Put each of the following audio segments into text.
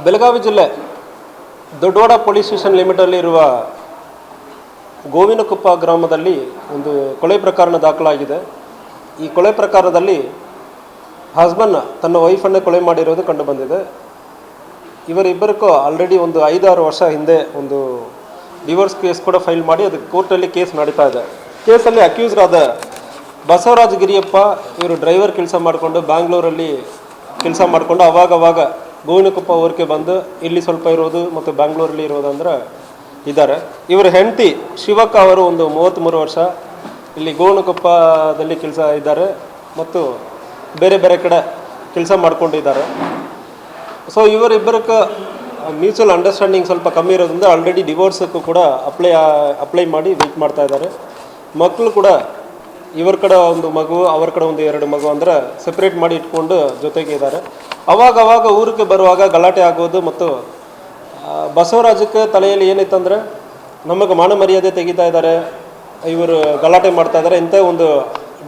ಬೆಳಗಾವಿ ಜಿಲ್ಲೆ Doddawad police station ಲಿಮಿಟಲ್ಲಿರುವ Govinakoppa ಗ್ರಾಮದಲ್ಲಿ ಒಂದು ಕೊಲೆ ಪ್ರಕರಣ ದಾಖಲಾಗಿದೆ. ಈ ಕೊಲೆ ಪ್ರಕರಣದಲ್ಲಿ ಹಸ್ಬೆಂಡ್ ತನ್ನ ವೈಫನ್ನೇ ಕೊಲೆ ಮಾಡಿರೋದು ಕಂಡುಬಂದಿದೆ. ಇವರಿಬ್ಬರಿಗೂ ಆಲ್ರೆಡಿ ಒಂದು 5-6 ವರ್ಷ ಹಿಂದೆ ಒಂದು ಡಿವೋರ್ಸ್ ಕೇಸ್ ಕೂಡ ಫೈಲ್ ಮಾಡಿ ಅದಕ್ಕೆ ಕೋರ್ಟಲ್ಲಿ ಕೇಸ್ ನಡೀತಾ ಇದೆ. ಕೇಸಲ್ಲಿ ಅಕ್ಯೂಸ್ಡ್ ಆದ ಬಸವರಾಜ್ ಗಿರಿಯಪ್ಪ ಇವರು ಡ್ರೈವರ್ ಕೆಲಸ ಮಾಡಿಕೊಂಡು ಬ್ಯಾಂಗ್ಳೂರಲ್ಲಿ ಕೆಲಸ ಮಾಡಿಕೊಂಡು ಅವಾಗವಾಗ ಗೋವಿನಕೊಪ್ಪ ಊರಿಗೆ ಬಂದು ಇಲ್ಲಿ ಸ್ವಲ್ಪ ಇರೋದು ಮತ್ತು ಬ್ಯಾಂಗ್ಳೂರಲ್ಲಿ ಇರೋದು ಅಂದರೆ ಇದ್ದಾರೆ. ಇವರ ಹೆಂಡತಿ ಶಿವಕ್ಕ ಅವರು ಒಂದು 33 ವರ್ಷ ಇಲ್ಲಿ ಗೋವಿನಕೊಪ್ಪದಲ್ಲಿ ಕೆಲಸ ಇದ್ದಾರೆ ಮತ್ತು ಬೇರೆ ಬೇರೆ ಕಡೆ ಕೆಲಸ ಮಾಡ್ಕೊಂಡಿದ್ದಾರೆ. ಸೊ ಇವರಿಬ್ಬರಿಗೆ ಮ್ಯೂಚುವಲ್ ಅಂಡರ್ಸ್ಟ್ಯಾಂಡಿಂಗ್ ಸ್ವಲ್ಪ ಕಮ್ಮಿ ಇರೋದ್ರಿಂದ ಆಲ್ರೆಡಿ ಡಿವೋರ್ಸಕ್ಕೂ ಕೂಡ ಅಪ್ಲೈ ಮಾಡಿ ವೆಯ್ಟ್ ಮಾಡ್ತಾ ಇದ್ದಾರೆ. ಮಕ್ಕಳು ಕೂಡ ಇವ್ರ ಕಡೆ ಒಂದು ಮಗು ಅವ್ರ ಕಡೆ ಒಂದು 2 ಮಗು ಅಂದರೆ ಸೆಪ್ರೇಟ್ ಮಾಡಿ ಇಟ್ಕೊಂಡು ಜೊತೆಗೆ ಇದ್ದಾರೆ. ಅವಾಗ ಊರಿಗೆ ಬರುವಾಗ ಗಲಾಟೆ ಆಗೋದು ಮತ್ತು ಬಸವರಾಜಕ್ಕೆ ತಲೆಯಲ್ಲಿ ಏನಿತ್ತಂದರೆ ನಮಗೆ ಮಾನ ಮರ್ಯಾದೆ ತೆಗಿತಾ ಇದ್ದಾರೆ, ಇವರು ಗಲಾಟೆ ಮಾಡ್ತಾ ಇದ್ದಾರೆ ಇಂಥ ಒಂದು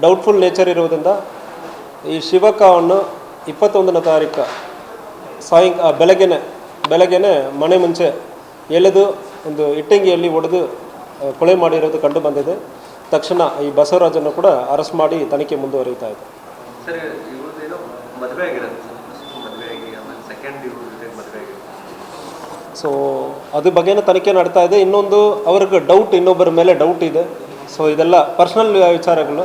ಡೌಟ್ಫುಲ್ ನೇಚರ್ ಇರೋದ್ರಿಂದ ಈ ಶಿವಕ್ಕವನ್ನು 21ನೇ ತಾರೀಕು ಬೆಳಗ್ಗೆನೆ ಮನೆ ಮುಂಚೆ ಎಳೆದು ಒಂದು ಇಟ್ಟಂಗಿಯಲ್ಲಿ ಹೊಡೆದು ಕೊಲೆ ಮಾಡಿರೋದು ಕಂಡು ಬಂದಿದೆ. ತಕ್ಷಣ ಈ ಬಸವರಾಜನ್ನು ಕೂಡ ಅರೆಸ್ಟ್ ಮಾಡಿ ತನಿಖೆ ಮುಂದುವರಿತಾ ಇದೆ. ಸೊ ಅದ್ರ ಬಗ್ಗೆನೇ ತನಿಖೆ ನಡೀತಾ ಇದೆ. ಇನ್ನೊಂದು ಅವ್ರಿಗೆ ಇನ್ನೊಬ್ಬರ ಮೇಲೆ ಡೌಟ್ ಇದೆ. ಸೊ ಇದೆಲ್ಲ ಪರ್ಸನಲ್ ವಿಚಾರಗಳು.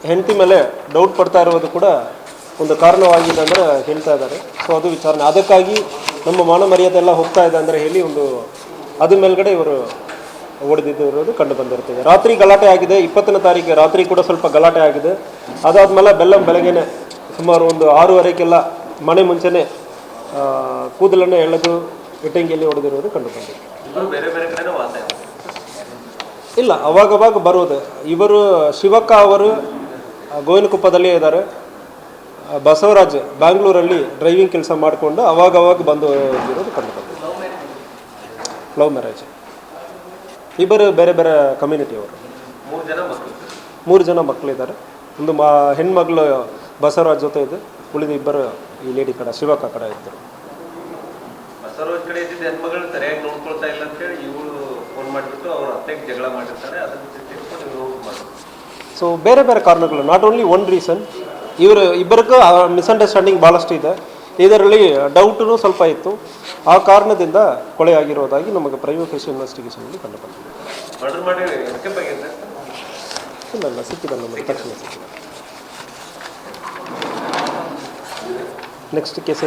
ಹೆಂಡತಿ ಮೇಲೆ ಡೌಟ್ ಪಡ್ತಾ ಇರೋದು ಕೂಡ ಒಂದು ಕಾರಣವಾಗಿದೆ ಅಂದರೆ ಹೇಳ್ತಾ ಇದ್ದಾರೆ. ಸೊ ಅದು ವಿಚಾರಣೆ, ಅದಕ್ಕಾಗಿ ನಮ್ಮ ಮಾನ ಮರ್ಯಾದೆ ಎಲ್ಲ ಹೋಗ್ತಾ ಇದೆ ಅಂದರೆ ಹೇಳಿ ಒಂದು ಅದ್ರ ಮೇಲ್ಗಡೆ ಇವರು ಹೊಡೆದಿರೋದು ಕಂಡು ಬಂದಿರ್ತದೆ. ರಾತ್ರಿ ಗಲಾಟೆ ಆಗಿದೆ, 20ನೇ ತಾರೀಕಿಗೆ ರಾತ್ರಿ ಕೂಡ ಸ್ವಲ್ಪ ಗಲಾಟೆ ಆಗಿದೆ. ಅದಾದಮೇಲೆ ಬೆಳಗ್ಗೆನೆ ಸುಮಾರು ಒಂದು 6:30ಕ್ಕೆಲ್ಲ ಮನೆ ಮುಂಚೆನೆ ಕೂದಲನ್ನು ಎಳೆದು ಇಟ್ಟಂಗಿಯಲ್ಲಿ ಹೊಡೆದಿರೋದು ಕಂಡು ಬಂದಿದೆ. ಇಲ್ಲ, ಅವಾಗವಾಗ ಬರೋದು. ಇವರು ಶಿವಕ್ಕ ಅವರು ಗೋವಿನಕೊಪ್ಪದಲ್ಲೇ ಇದ್ದಾರೆ, ಬಸವರಾಜ್ ಬ್ಯಾಂಗ್ಳೂರಲ್ಲಿ ಡ್ರೈವಿಂಗ್ ಕೆಲಸ ಮಾಡಿಕೊಂಡು ಅವಾಗವಾಗ ಬಂದು ಇರೋದು ಕಂಡು ಬಂದಿದೆ. Love marriage. ಇಬ್ಬರು ಬೇರೆ ಬೇರೆ ಕಮ್ಯುನಿಟಿಯವರು. 3 ಜನ ಮಕ್ಕಳಿದ್ದಾರೆ. ಒಂದು ಹೆಣ್ಮಗಳು ಬಸವರಾಜ್ ಜೊತೆ ಇದೆ, ಉಳಿದ ಇಬ್ಬರು ಈ ಲೇಡಿ ಕಡೆ ಶಿವಕ್ಕ ಕಡೆ ಇದ್ದರು. ಬಸವರಾಜ್ ಕಡೆ ಇದ್ದಿದ್ದ ಹೆಣ್ಮಗಳು ಸರಿಯಾಗಿ ನೋಡ್ಕೊಳ್ತಾ ಇಲ್ಲ ಅಂತ ಹೇಳಿ ಇವರು ಫೋನ್ ಮಾಡಿಬಿಟ್ಟು ಅವ್ರ ಅತ್ತೆಗೆ ಜಗಳ ಮಾಡಿರ್ತಾರೆ. ಸೊ ಬೇರೆ ಬೇರೆ ಕಾರಣಗಳು, ನಾಟ್ ಓನ್ಲಿ ಒನ್ ರೀಸನ್. ಇಬ್ಬರಿಗೂ ಮಿಸ್ಅಂಡರ್ಸ್ಟ್ಯಾಂಡಿಂಗ್ ಭಾಳಷ್ಟು ಇದೆ. ಇದರಲ್ಲಿ ಡೌಟೂ ಸ್ವಲ್ಪ ಇತ್ತು. ಆ ಕಾರಣದಿಂದ ಕೊಲೆ ಆಗಿರೋದಾಗಿ ನಮಗೆ ಪ್ರೈಮ್ ಫೇಸ್ ಇನ್ವೆಸ್ಟಿಗೇಷನಲ್ಲಿ ಕಂಡು ಬಂದಿದೆ. ಇಲ್ಲ, ಸಿಕ್ಕಿದೆ ನಮಗೆ ತಕ್ಷಣ ಸಿಕ್ಕಿದೆ. Next case